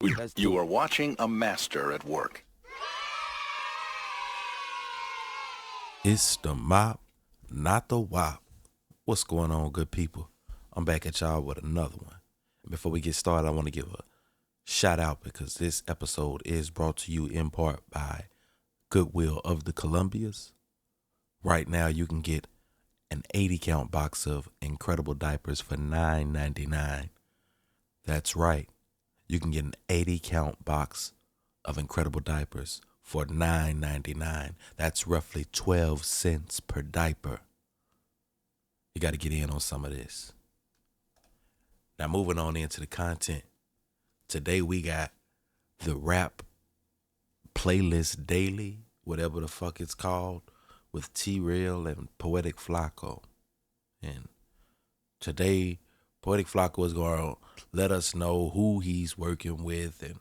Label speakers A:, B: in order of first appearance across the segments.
A: You are watching a master at work.
B: It's the mop, not the wop. What's going on, good people? I'm back at y'all with another one. Before we get started, I want to give a shout out because this episode is brought to you in part by Goodwill of the Columbias. Right now, you can get an 80-count box of incredible diapers for $9.99. That's right. You can get an 80-count box of incredible diapers for $9.99. That's roughly 12 cents per diaper. You got to get in on some of this. Now, moving on into the content. Today we got the rap playlist daily, whatever the fuck it's called, with Rell and Poetic Flaco. And today, Poetic Flaco is going to let us know who he's working with and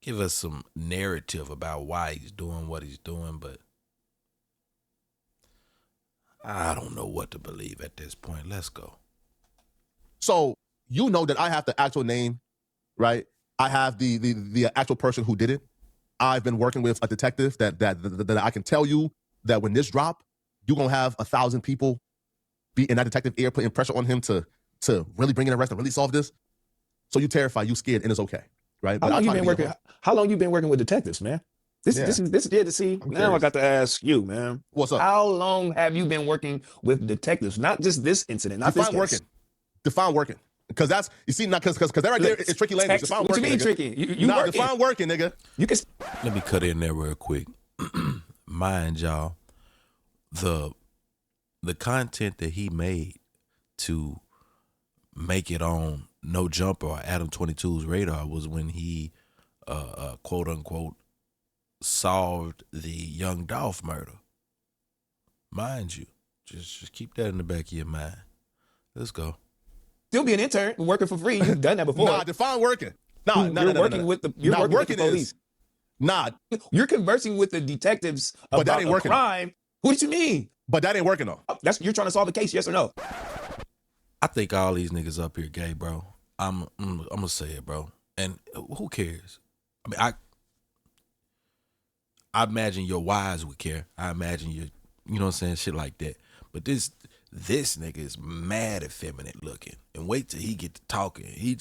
B: give us some narrative about why he's doing what he's doing, but I don't know what to believe at this point. Let's go.
C: So you know that I have the actual name, right? I have the actual person who did it. I've been working with a detective that I can tell you that when this drop, you're gonna have 1,000 people be in that detective ear putting pressure on him to really bring in arrest and really solve this. So you terrified, you scared, and it's okay, right?
D: How long you been working? How long you been working with detectives, man? This is good to see.
C: I'm
D: Now
C: curious.
D: I got to ask you, man.
C: What's up?
D: How long have you been working with detectives? Not just this incident, not
C: Define
D: this
C: working.
D: case.
C: Define working. Because that's, you see, not because that right there is tricky language. Define
D: What
C: working,
D: you mean
C: nigga.
D: tricky? You working.
C: Define working, nigga.
D: You can.
B: Let me cut in there real quick. Mind y'all, the content that he made to make it on No Jumper or Adam 22's radar was when he quote unquote solved the Young Dolph murder. Mind you, just keep that in the back of your mind. Let's go.
D: Still be an intern working for free. You've done that before.
C: Nah, define working. You're
D: working with the police.
C: Nah,
D: You're conversing with the detectives
C: But that
D: about
C: ain't
D: a
C: working.
D: crime. What you mean?
C: but that ain't working though.
D: You're trying to solve a case, yes or no?
B: I think all these niggas up here gay, bro. I'm gonna say it, bro. And who cares? I mean, I imagine your wives would care. I imagine you know what I'm saying, shit like that. But this nigga is mad effeminate looking. And wait till he get to talking. He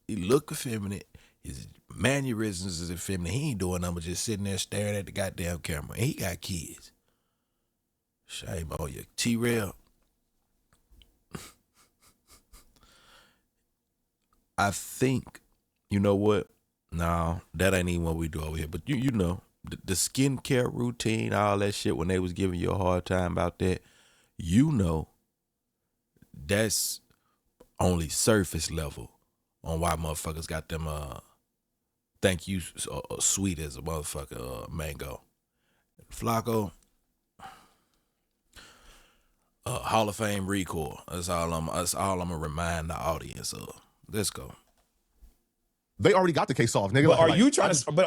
B: look effeminate. His mannerisms is effeminate. He ain't doing nothing but just sitting there staring at the goddamn camera. And he got kids. Shame on you. Rell. I think, you know what? No, that ain't even what we do over here. But you know, the skincare routine, all that shit, when they was giving you a hard time about that, you know, that's only surface level on why motherfuckers got them, thank you, sweet as a motherfucker, mango. Flaco, Hall of Fame recall. That's all I'm gonna remind the audience of. Let's go.
C: They already got the case solved, nigga.
D: But are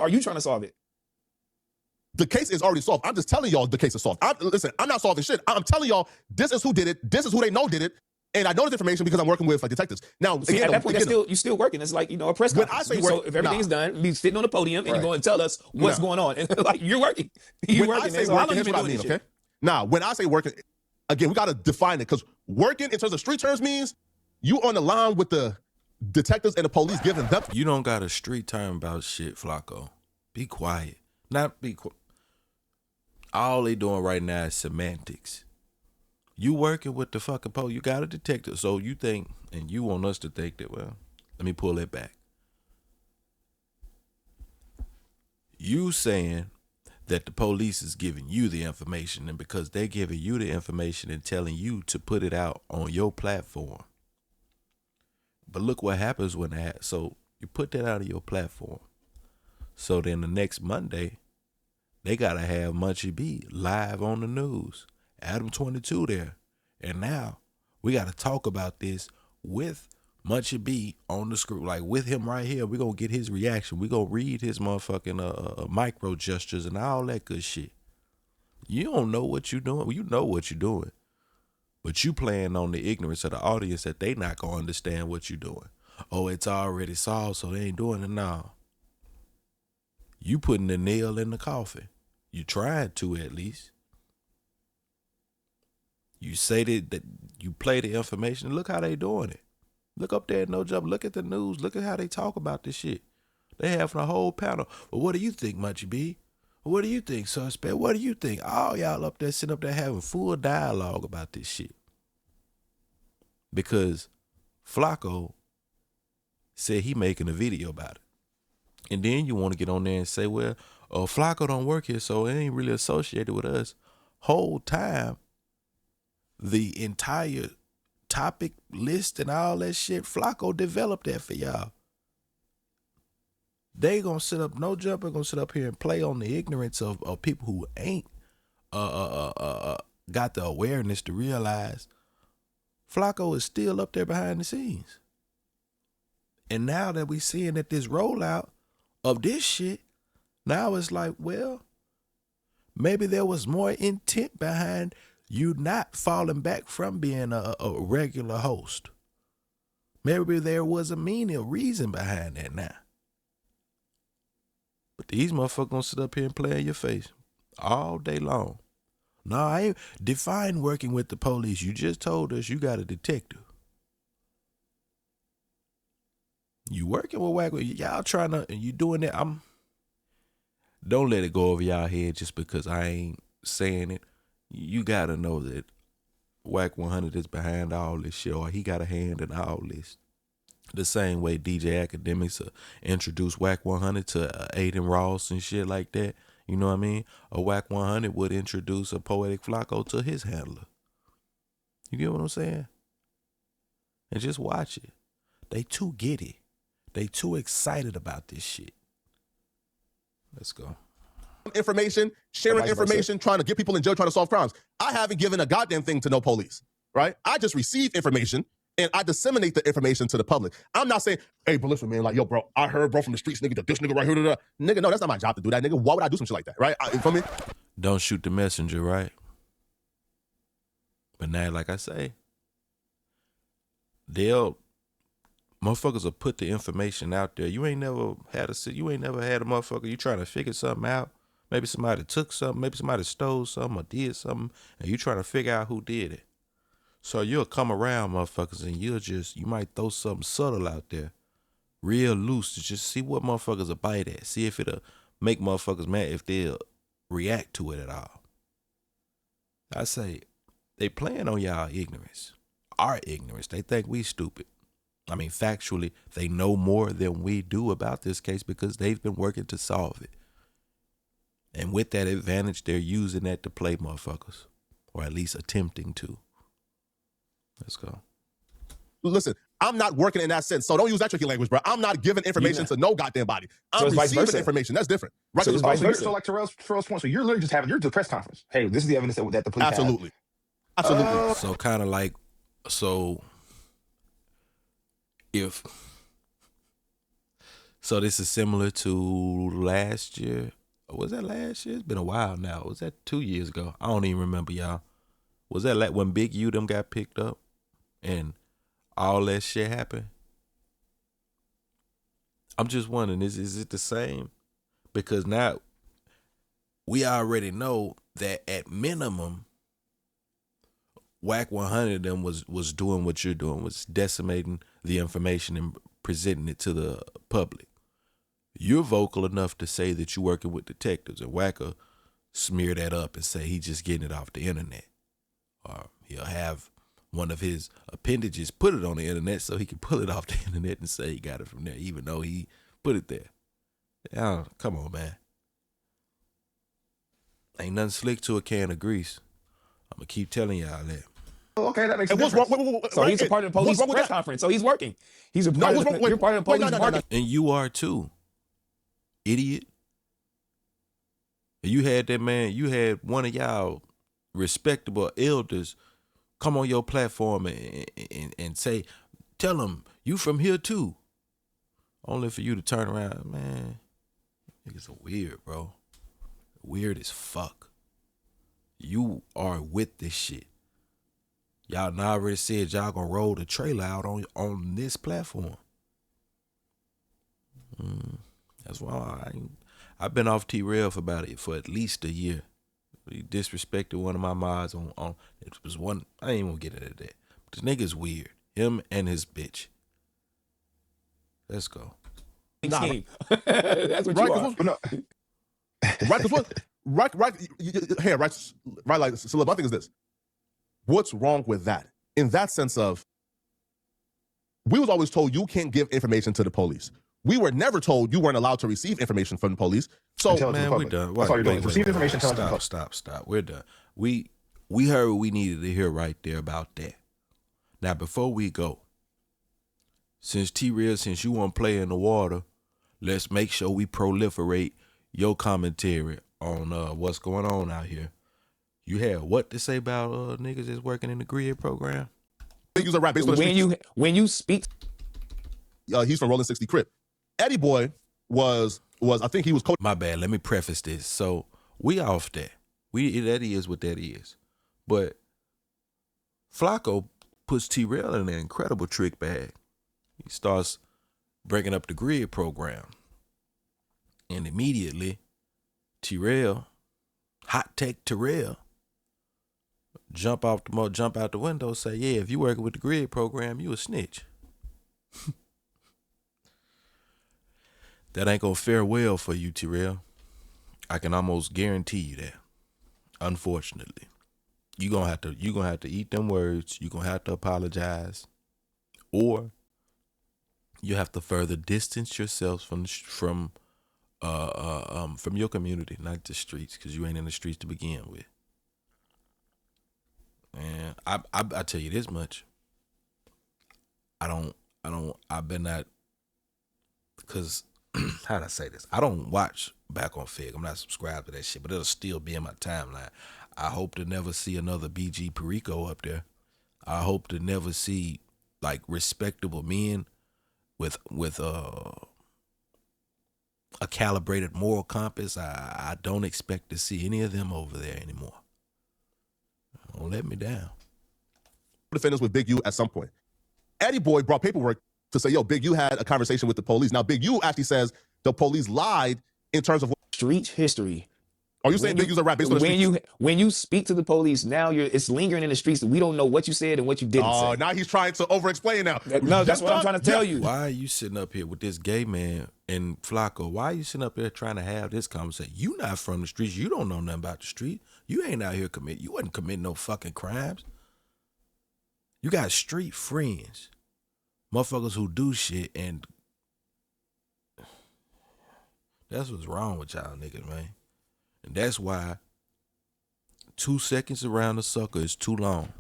D: you trying to solve it?
C: The case is already solved. I'm just telling y'all the case is solved. Listen, I'm not solving shit. I'm telling y'all this is who did it. This is who they know did it. And I know this information because I'm working with detectives. Now,
D: See,
C: again,
D: at that point, you're still working. It's like, a press
C: When
D: conference.
C: I say
D: So
C: work-
D: if everything's done, be sitting on the podium and
C: Right.
D: you go and tell us what's
C: No.
D: going on. And like, you're working. You're
C: when I
D: working.
C: say
D: So how long
C: working,
D: you
C: here's
D: been
C: what I
D: doing
C: mean,
D: this shit?
C: okay? Now, when I say working, again, we got to define it because working in terms of street terms means you on the line with the detectives and the police giving them.
B: You don't got a street term about shit, Flacco. Be quiet. Not be quiet. All they doing right now is semantics. You working with the fucking police. You got a detective. So you think, and you want us to think that, well, let me pull it back. You saying that the police is giving you the information, and because they're giving you the information and telling you to put it out on your platform. But look what happens when that. So you put that out of your platform. So then the next Monday, they gotta have Munchie B live on the news. Adam 22 there. And now we gotta talk about this with Munchie B on the screw, like with him right here. We're gonna get his reaction. We're gonna read his motherfucking micro gestures and all that good shit. You don't know what you're doing. You know what you're doing. But you playing on the ignorance of the audience that they not gonna understand what you're doing. oh, it's already solved, so they ain't doing it now. You putting the nail in the coffin. You tried to, at least. You say that you play the information. Look how they doing it. Look up there at No Jump. Look at the news. Look at how they talk about this shit. They having a whole panel. Well, what do you think, Munchie B? What do you think, Suspect? What do you think? All y'all up there sitting up there having full dialogue about this shit. Because Flaco said he making a video about it. And then you want to get on there and say, well, Flaco don't work here, so it ain't really associated with us. Whole time, the entire topic list and all that shit, Flaco developed that for y'all. They gonna sit up, No Jumper gonna sit up here and play on the ignorance of people who ain't got the awareness to realize Flaco is still up there behind the scenes. And now that we seeing that this rollout of this shit, now it's like, well, maybe there was more intent behind you not falling back from being a regular host. Maybe there was a meaning, reason behind that now. But these motherfuckers gonna sit up here and play in your face all day long. No, I ain't define working with the police. You just told us you got a detective. You working with Wack, y'all trying to, and you doing that. Don't let it go over y'all head just because I ain't saying it. You gotta know that Wack 100 is behind all this shit, or he got a hand in all this. The same way DJ Academics introduced Wack 100 to Aiden Ross and shit like that. You know what I mean? A Wack 100 would introduce a Poetic Flaco to his handler. You get what I'm saying? And just watch it. They too giddy. They too excited about this shit. Let's go.
C: Information, sharing information, trying to get people in jail, trying to solve crimes. I haven't given a goddamn thing to no police, right? I just receive information and I disseminate the information to the public. I'm not saying, hey, but listen, man, like, yo, bro, I heard, bro, from the streets, nigga, that this nigga right here, nigga, no, that's not my job to do that, nigga. Why would I do some shit like that, right? You feel me?
B: Don't shoot the messenger, right? But now, like I say, motherfuckers will put the information out there. You ain't never had a motherfucker, you trying to figure something out. Maybe somebody took something, maybe somebody stole something or did something, and you trying to figure out who did it. So you'll come around, motherfuckers, and you might throw something subtle out there, real loose, to just see what motherfuckers will bite at. See if it'll make motherfuckers mad, if they'll react to it at all. I say, they playing on y'all ignorance, our ignorance. They think we stupid. I mean, factually, they know more than we do about this case because they've been working to solve it. And with that advantage, they're using that to play motherfuckers, or at least attempting to. Let's go.
C: Listen, I'm not working in that sense, so don't use that tricky language, bro. I'm not giving information to no goddamn body. I'm receiving information. That's different. Right?
D: So,
C: so
D: like Terrell's point, so you're literally just having the press conference. Hey, this is the evidence that the police
C: Absolutely.
D: have.
C: Absolutely.
B: So kind of like, so this is similar to last year. Was that last year? It's been a while now. Was that 2 years ago? I don't even remember, y'all. Was that like when Big U them got picked up and all that shit happened? I'm just wondering, is it the same? Because now we already know that at minimum, Wack 100 of them was doing what you're doing, was decimating the information and presenting it to the public. You're vocal enough to say that you're working with detectives, and Wacker smear that up and say he's just getting it off the internet. Or he'll have one of his appendages put it on the internet so he can pull it off the internet and say he got it from there, even though he put it there. Yeah, come on, man. Ain't nothing slick to a can of grease. I'm going to keep telling y'all that.
D: Okay, that makes sense.
C: So
D: he's a part of the police press conference, so he's working. He's a part of the, you're part of the police market.
B: And you are too, idiot. And you had that man, you had one of y'all respectable elders come on your platform and say, tell them you from here too. Only for you to turn around, man. Niggas are weird, bro. Weird as fuck. You are with this shit. Y'all already said y'all gonna roll the trailer out on this platform. That's why I've been off T-Rell for at least a year. He disrespected one of my mods on it was one. I ain't even gonna get into that. But this nigga's weird. Him and his bitch. Let's go.
C: Nah,
D: That's what you are.
C: Right, because what? Right. Like, so my thing is this: what's wrong with that? In that sense of, we was always told you can't give information to the police. We were never told you weren't allowed to receive information from the police. So,
B: man, we're done.
E: That's all you're doing. Receive information.
B: Stop. We're done. We heard what we needed to hear right there about that. Now, before we go, since T-Rell, since you want to play in the water, let's make sure we proliferate your commentary on what's going on out here. You had what to say about niggas that's working in the grid program?
C: Use a rap based on
D: when you speak.
C: He's from Rolling 60 Crip. Eddie Boy was I think he was coach.
B: My bad. Let me preface this. So we off that. That is what that is. But Flaco puts T-Rell in an incredible trick bag. He starts breaking up the grid program. And immediately, T-Rell, hot tech T-Rell, jump out the window, say, yeah, if you working with the grid program, you a snitch. That ain't gonna fare well for you, T-Rell. I can almost guarantee you that. Unfortunately, you gonna have to eat them words. You gonna have to apologize, or you have to further distance yourself from your community, not the streets, because you ain't in the streets to begin with. And I tell you this much. I've been at, because how'd I say this? I don't watch Back on Fig. I'm not subscribed to that shit, but it'll still be in my timeline. I hope to never see another BG Perico up there. I hope to never see like respectable men with a calibrated moral compass. I don't expect to see any of them over there anymore. Don't let me down.
C: Defendants with Big U at some point. Eddie Boy brought paperwork to say, yo, Big U had a conversation with the police. Now, Big U actually says the police lied in terms of
D: Street history.
C: Are you saying Big U's a rap based on the streets?
D: When you speak to the police, now it's lingering in the streets that we don't know what you said and what you didn't say.
C: Oh, now he's trying to over-explain now.
D: No, that's what I'm trying to tell you.
B: Why are you sitting up here with this gay man and Flaco? Why are you sitting up here trying to have this conversation? You not from the streets. You don't know nothing about the street. You ain't out here you wasn't committing no fucking crimes. You got street friends. Motherfuckers who do shit, and that's what's wrong with y'all niggas, man. And that's why 2 seconds around the sucker is too long.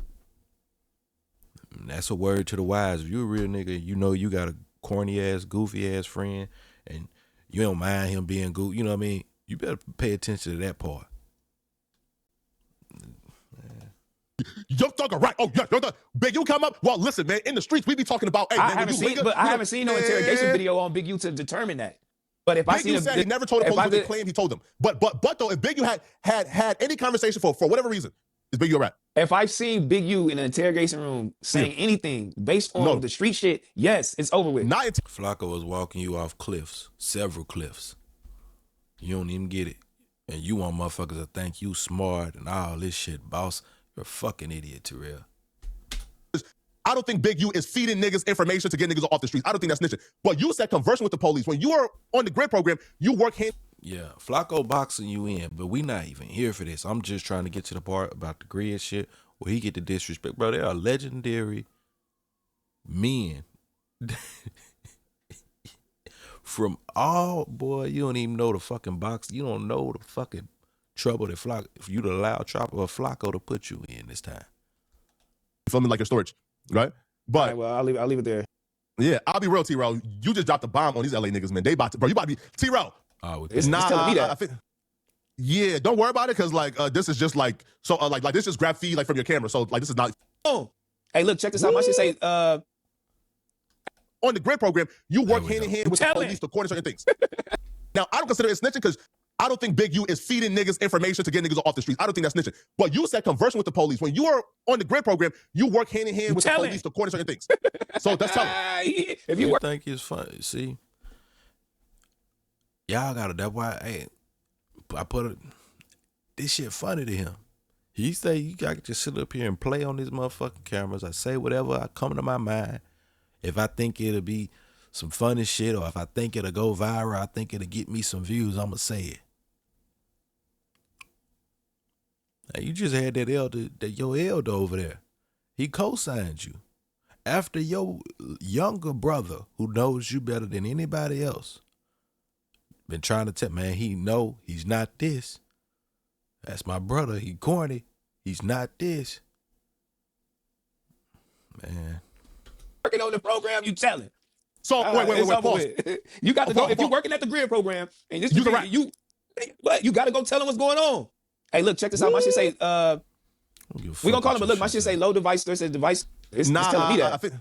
B: And that's a word to the wise. If you a real nigga, you know you got a corny ass, goofy ass friend, and you don't mind him being goofy. You know what I mean? You better pay attention to that part.
C: Young Thugger, right? Oh, yeah, Young Thugger. Big U come up. Well, listen, man. In the streets, we be talking about. Hey,
D: I
C: man,
D: haven't seen no interrogation video on Big U to determine that. But if I see
C: said he never told the police what they claimed he told them. But though, if Big U had any conversation for whatever reason, is Big U a rat?
D: If I've seen Big U in an interrogation room saying anything based on the street shit, yes, it's over with.
B: Flacco was walking you off cliffs, several cliffs. You don't even get it. And you want motherfuckers to think you smart and all this shit, boss. You're a fucking idiot, T-Rell.
C: I don't think Big U is feeding niggas information to get niggas off the streets. I don't think that's snitching. But you said conversing with the police. When you are on the grid program, you work hand.
B: Yeah, Flacco boxing you in, but we not even here for this. I'm just trying to get to the part about the grid shit where he get the disrespect. Bro, there are legendary men from all, boy, you don't even know the fucking box. You don't know the fucking trouble that Flacco, if you'd allow trouble of Flacco to put you in this time.
C: You feel me, like your storage, right? But
D: all right, well, I'll leave it there.
C: Yeah, I'll be real, T-Rell. You just dropped a bomb on these LA niggas, man. They about to, bro. You about to be T-Rell.
D: It's telling me that.
C: I think, yeah, don't worry about it, cause like this is just like so like this is grab feed like from your camera. So like this is not.
D: Oh, hey, look, check this out. My shit say
C: on the grid program, you work hand in hand with the police to coordinate certain things. Now, I don't consider it snitching because I don't think Big U is feeding niggas information to get niggas off the streets. I don't think that's snitching. But you said conversing with the police. When you are on the grid program, you work hand in hand with the police to coordinate certain things. So that's telling.
D: If you
B: think it's funny, see? Y'all gotta, that's why, hey, I put this shit funny to him. He say you gotta just sit up here and play on these motherfucking cameras. I say whatever I come to my mind. If I think it'll be some funny shit, or if I think it'll go viral, I think it'll get me some views, I'ma say it. Now, you just had your elder over there. He co-signed you. After your younger brother, who knows you better than anybody else, been trying to tell, man, he's not this. That's my brother. He corny. He's not this. Man.
D: Working on the program, you telling.
C: So wait, pause.
D: You got to go. If you're working at the grid program, and this you got to go tell them what's going on. Hey, look, check this out. My shit say, we gonna call him, but look, my shit say low device. There's a device. It's telling me that.
C: I think,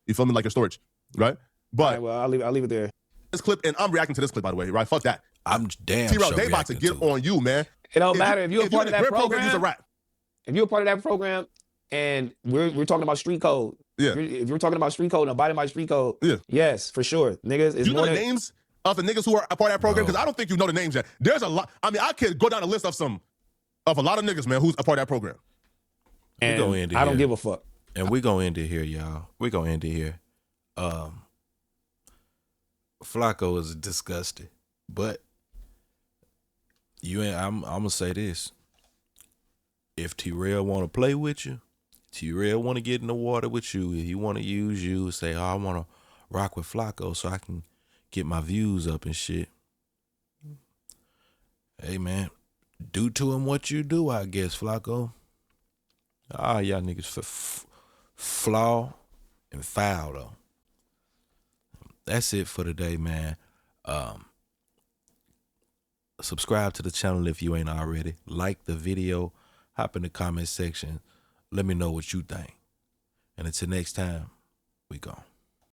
C: you feel me like your storage, right? But
D: all right, well, I'll leave it there.
C: This clip, and I'm reacting to this clip, by the way, right? Fuck that.
B: I'm damn
C: T-Rell,
B: sure
C: they about to get on you, man.
D: It don't matter if you're a part of that program.
C: You's a rat.
D: If you're a part of that program, and we're talking about street code.
C: Yeah.
D: If you're talking about street code and abiding by street code,
C: yeah.
D: Yes, for sure, niggas.
C: You know the names of the niggas who are a part of that program? Because I don't think you know the names yet. There's a lot. I mean, I could go down a list of a lot of niggas, man, who's a part of that program.
D: And I don't give a fuck.
B: And we're gonna end it here, y'all. We're gonna end it here. Flaco is disgusting, but I'm gonna say this. If T-Rell want to play with you, T-Rell want to get in the water with you, if he want to use you, say, oh, I want to rock with Flaco so I can get my views up and shit. Hey, man, do to him what you do, I guess, Flaco. Y'all niggas flaw and foul, though. That's it for today, man. Subscribe to the channel if you ain't already. Like the video. Hop in the comment section. Let me know what you think. And until next time, we gone.